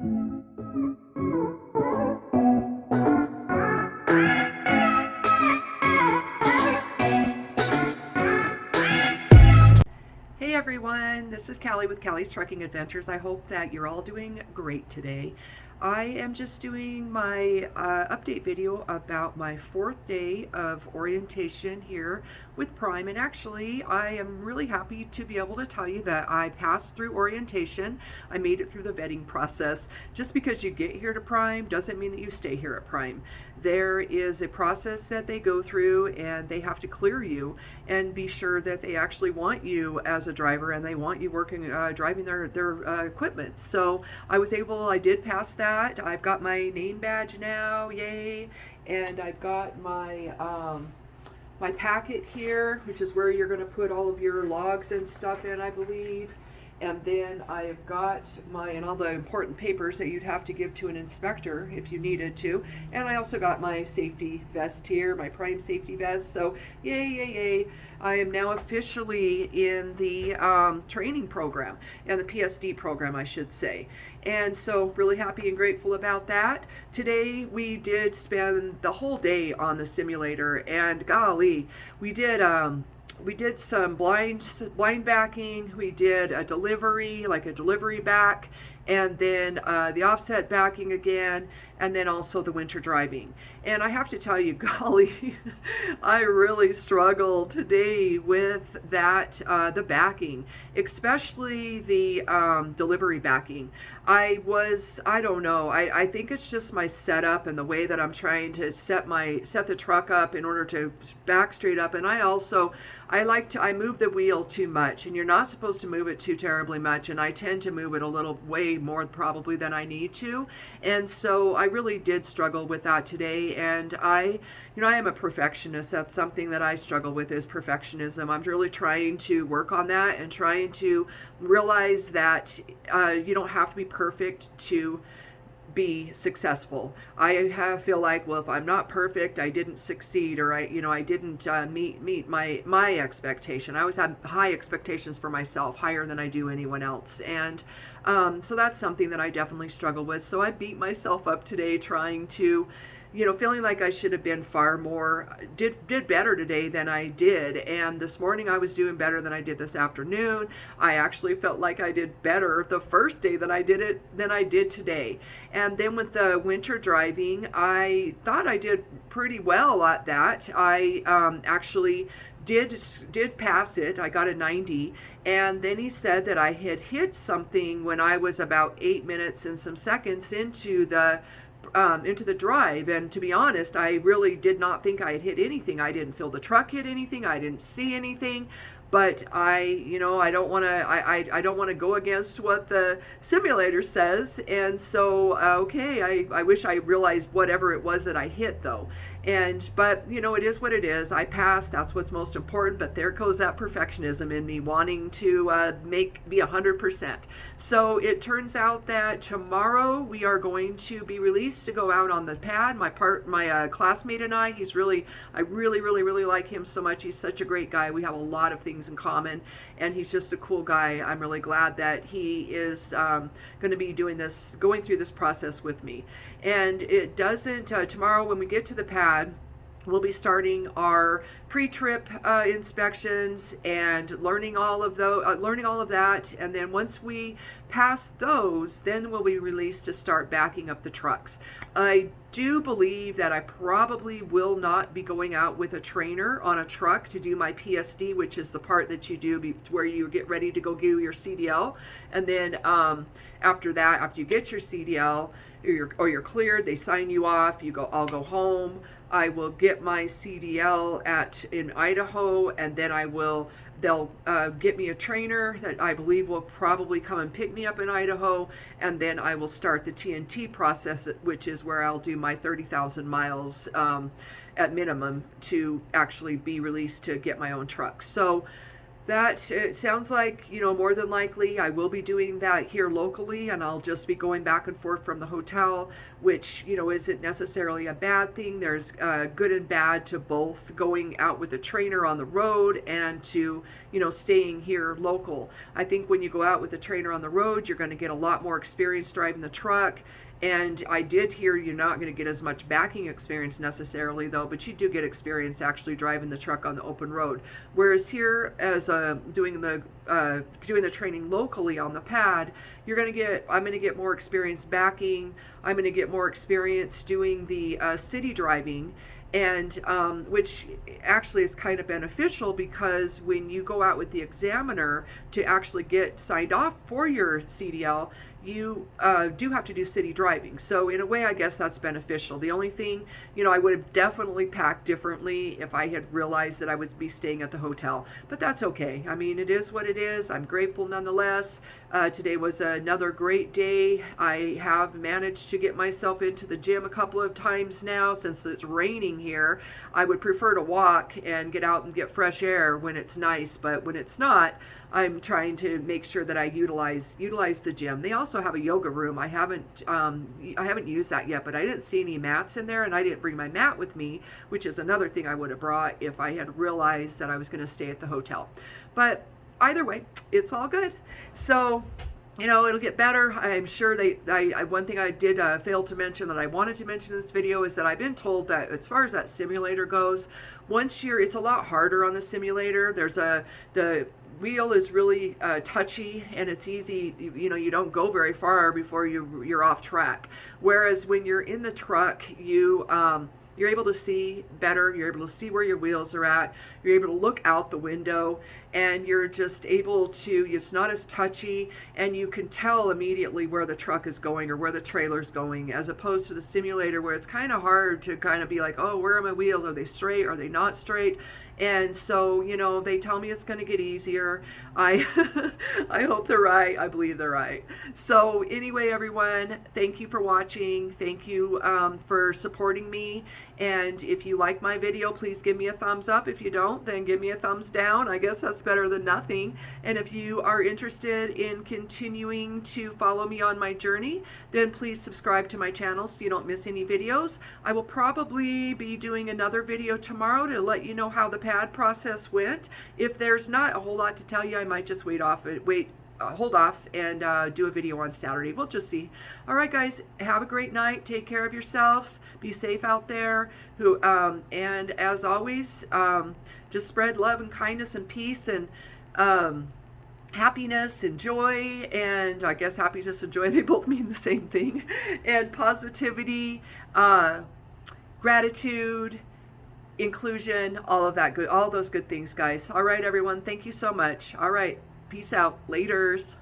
Hey everyone, this is Callie with Callie's Trucking Adventures. I hope that you're all doing great today. I am just doing my update video about my 4th day of orientation here with Prime, and actually I am really happy to be able to tell you that I passed through orientation. I made it through the vetting process. Just because you get here to Prime doesn't mean that you stay here at Prime. There is a process that they go through, and they have to clear you and be sure that they actually want you as a driver and they want you working driving their equipment. So I did pass that. I've got my name badge now, yay, and I've got my my packet here, which is where you're going to put all of your logs and stuff in, I believe. And then I've got all the important papers that you'd have to give to an inspector if you needed to. And I also got my safety vest here, my Prime safety vest. So yay, yay, yay. I am now officially in the training program, and the PSD program, I should say. And so really happy and grateful about that. Today we did spend the whole day on the simulator, and golly, we did some blind backing. We did a delivery, like a delivery back, and then the offset backing again, and then also the winter driving. And I have to tell you, golly, I really struggled today with that, the backing, especially the delivery backing. I don't know, I think it's just my setup and the way that I'm trying to set the truck up in order to back straight up. And I move the wheel too much, and you're not supposed to move it too terribly much, and I tend to move it a little way more probably than I need to. And so I really did struggle with that today, and I am a perfectionist. That's something that I struggle with, is perfectionism. I'm really trying to work on that and trying to realize that you don't have to be perfect to be successful. I feel like, well, if I'm not perfect, I didn't succeed, or I didn't meet my expectation. I always had high expectations for myself, higher than I do anyone else, and so that's something that I definitely struggle with. So I beat myself up today trying to, feeling like I should have been did better today than I did. And this morning I was doing better than I did this afternoon. I actually felt like I did better the first day that I did it than I did today. And then with the winter driving, I thought I did pretty well at that. I actually did pass it. I got a 90, and then he said that I had hit something when I was about 8 minutes and some seconds into the drive. And to be honest, I really did not think I had hit anything. I didn't feel the truck hit anything. I didn't see anything. But I don't want to go against what the simulator says. And so, okay, I wish I realized whatever it was that I hit, though. But it is what it is. I passed. That's what's most important. But there goes that perfectionism in me, wanting to be 100%. So it turns out that tomorrow we are going to be released to go out on the pad. My classmate and I really like him so much. He's such a great guy. We have a lot of things in common, and he's just a cool guy. I'm really glad that he is going to be going through this process with me. And it doesn't tomorrow when we get to the pad, we'll be starting our pre-trip inspections and learning all of that. And then once we pass those, then we'll be released to start backing up the trucks. I do believe that I probably will not be going out with a trainer on a truck to do my PSD, which is the part that you do where you get ready to go do your CDL. And then after that, after you get your CDL or you're cleared, they sign you off. I'll go home. I will get my CDL in Idaho, and then they'll get me a trainer that I believe will probably come and pick me up in Idaho, and then I will start the TNT process, which is where I'll do my 30,000 miles at minimum to actually be released to get my own truck. So that it sounds like, more than likely I will be doing that here locally, and I'll just be going back and forth from the hotel, which, isn't necessarily a bad thing. There's good and bad to both going out with a trainer on the road and to, staying here local. I think when you go out with a trainer on the road, you're going to get a lot more experience driving the truck. And I did hear you're not going to get as much backing experience necessarily, though, but you do get experience actually driving the truck on the open road. Whereas here, as doing the training locally on the pad, I'm going to get more experience backing. I'm going to get more experience doing the city driving, and which actually is kind of beneficial, because when you go out with the examiner to actually get signed off for your CDL, you do have to do city driving. So in a way, I guess that's beneficial. The only thing, I would have definitely packed differently if I had realized that I would be staying at the hotel. But that's okay. I mean, it is what it is. I'm grateful nonetheless. Today was another great day. I have managed to get myself into the gym a couple of times now since it's raining here. I would prefer to walk and get out and get fresh air when it's nice, but when it's not, I'm trying to make sure that I utilize the gym. They also have a yoga room. I haven't used that yet, but I didn't see any mats in there, and I didn't bring my mat with me, which is another thing I would have brought if I had realized that I was going to stay at the hotel. But either way, it's all good. So, it'll get better. I'm sure one thing I did fail to mention that I wanted to mention in this video is that I've been told that as far as that simulator goes, it's a lot harder on the simulator. The wheel is really touchy, and it's easy, you don't go very far before you're off track. Whereas when you're in the truck, you're able to see better, you're able to see where your wheels are at, you're able to look out the window, and you're just able to, it's not as touchy, and you can tell immediately where the truck is going or where the trailer's going, as opposed to the simulator where it's kind of hard to kind of be like, oh, where are my wheels? Are they straight? Are they not straight? And so, they tell me it's going to get easier. I hope they're right. I believe they're right. So anyway, everyone, thank you for watching. Thank you for supporting me. And if you like my video, please give me a thumbs up. If you don't, then give me a thumbs down. I guess that's better than nothing. And if you are interested in continuing to follow me on my journey, then please subscribe to my channel so you don't miss any videos. I will probably be doing another video tomorrow to let you know how the pad process went. If there's not a whole lot to tell you, I might just hold off and do a video on Saturday. We'll just see. All right, guys, have a great night. Take care of yourselves. Be safe out there. And as always, just spread love and kindness and peace and happiness and joy. And I guess happiness and joy, they both mean the same thing. And positivity, gratitude, inclusion, all those good things, guys. All right, everyone. Thank you so much. All right. Peace out. Laters.